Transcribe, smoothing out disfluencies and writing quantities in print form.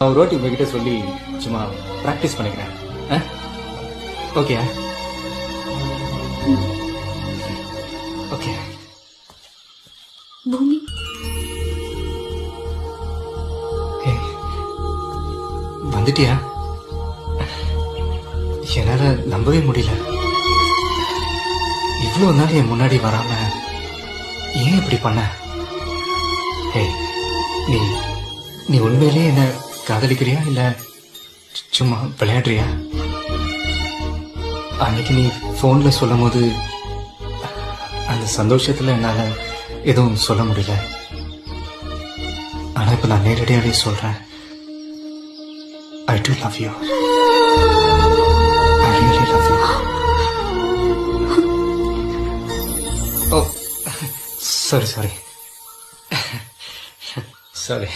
நான் ஒரு வாட்டி உங்ககிட்ட சொல்லி சும்மா ப்ராக்டிஸ் பண்ணிக்கிறேன். Okay okay. பூமி, வந்துட்டியா? என்னால நம்பவே முடியல. இவ்வளவு நாள் என் முன்னாடி வராம ஏன் இப்படி பண்ண? நீ நீ உண்மையிலேயே என்ன காதலிக்கிறியா இல்ல சும்மா விளையாடுறியா? அன்னைக்கு நீ போன்ல சொல்லும் போது அந்த சந்தோஷத்துல என்னால எதுவும் சொல்ல முடியல. ஆனா இப்ப நான் நேரடியாவே சொல்றேன். I do love you. I really love you. Oh, sorry. Sorry.